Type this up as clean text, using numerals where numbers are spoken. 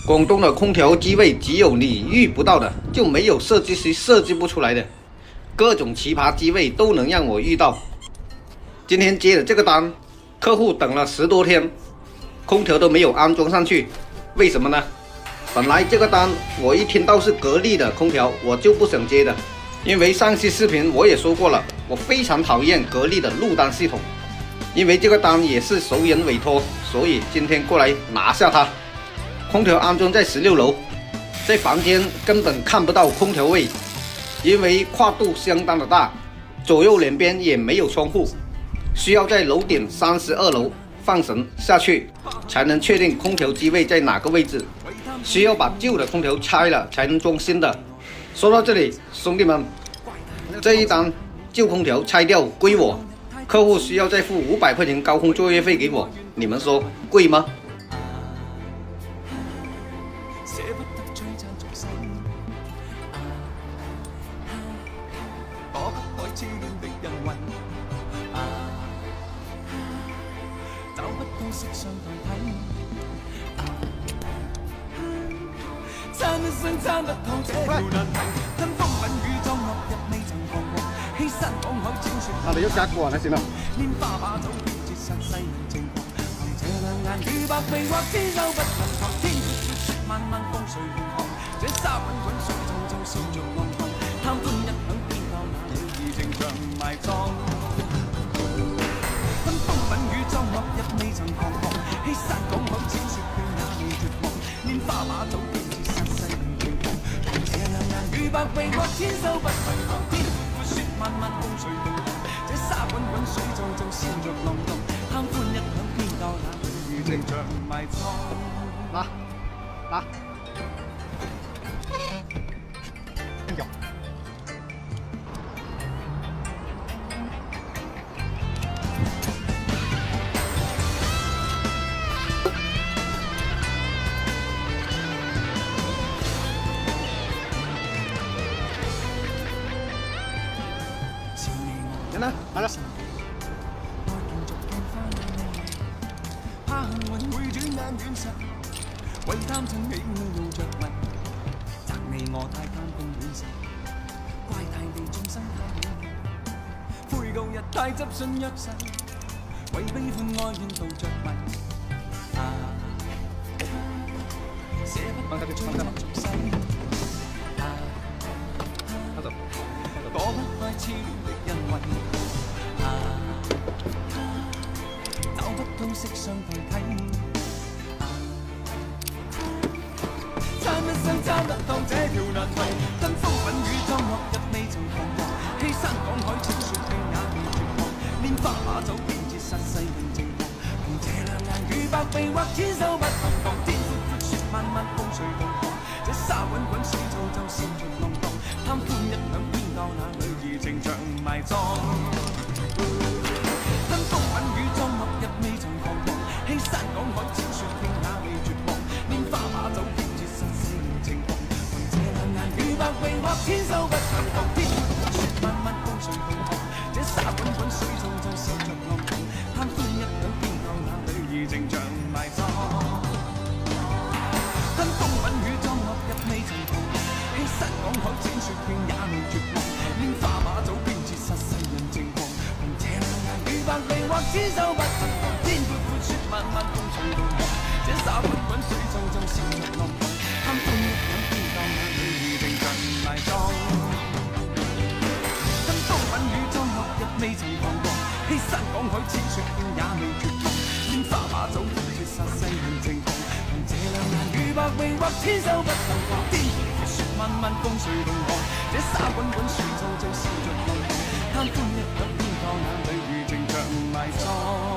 广东的空调机位只有你遇不到的，就没有设计师设计不出来的，各种奇葩机位都能让我遇到。今天接的这个单，客户等了10多天，空调都没有安装上去，为什么呢？本来这个单我一听到是格力的空调，我就不想接的，因为上期视频我也说过了，我非常讨厌格力的录单系统。因为这个单也是熟人委托，所以今天过来拿下它。空调安装在16楼，在房间根本看不到空调位，因为跨度相当的大，左右两边也没有窗户，需要在楼顶32楼放绳下去，才能确定空调机位在哪个位置。需要把旧的空调拆了才能装新的。说到这里，兄弟们，这一单旧空调拆掉归我，客户需要再付500块钱高空作业费给我，你们说贵吗？撐一生撐不透這條難題，跟風品與裝落日未曾彷徨，欺山趕海千雪。你要加過那行了。拈花把酒偏折煞世人情狂，憑這兩眼與百臂或千手不能防，天闊闊雪漫漫風隨浪航，這沙滾滾水皱皱笑着浪蕩，貪歡一晌偏教那女兒情長埋葬。跟風品與裝落日未曾彷徨，欺山趕海千雪遍也未絕望，拈花把酒。與百臂或千手不能防，天闊雪漫漫風隨浪蕩，這沙滾滾水皱皱笑着浪蕩，貪歡一晌偏教那女兒情長埋葬。拿。行啦，來了。怕幸運會轉眼遠逝，為貪趁喜愛露着迷，責你我太貪功戀勢，怪大地眾生太美，悔舊日太執信約誓，為悲歡哀怨度着迷。捨不得追讚俗世，躲不開痴戀的恩惠。找不到色相同體，撐一生撐得透這條難題，跟風品與裝落日未曾彷徨，欺山趕海千雪拼也未絕望，拈花把酒偏折煞世人情狂，憑這兩眼與百臂或千手不能防，天闊闊雪漫漫風隨浪蕩，這沙滾滾水皱皱笑着浪蕩，貪歡一晌偏教那女兒情長埋葬。欺山趕海千雪拼也未絕望，拈花把酒偏折煞世人情狂，憑這兩眼與百臂或千手不能防，天闊雪漫漫風隨浪蕩，這沙滾滾水皱皱笑着浪蕩，貪歡一晌偏教那女兒情長埋葬。跟風品與裝落日未曾彷徨，欺山趕海千雪拼也未絕望，拈花把酒偏折煞世人情狂，憑這兩眼與百臂或千手不能防，天闊闊雪漫漫風隨浪蕩，這沙滾滾水皱皱笑着浪蕩，貪歡一晌偏教那女兒情長埋葬。跟風品與裝落日未曾彷徨，欺山趕海千雪拼也未絕望，拈花把酒偏折煞世人情狂，憑這兩眼與百臂或千手不能防，天闊闊雪漫漫風隨浪蕩，這沙滾滾水皱皱笑着浪蕩，貪歡一晌偏教那女兒情長埋葬。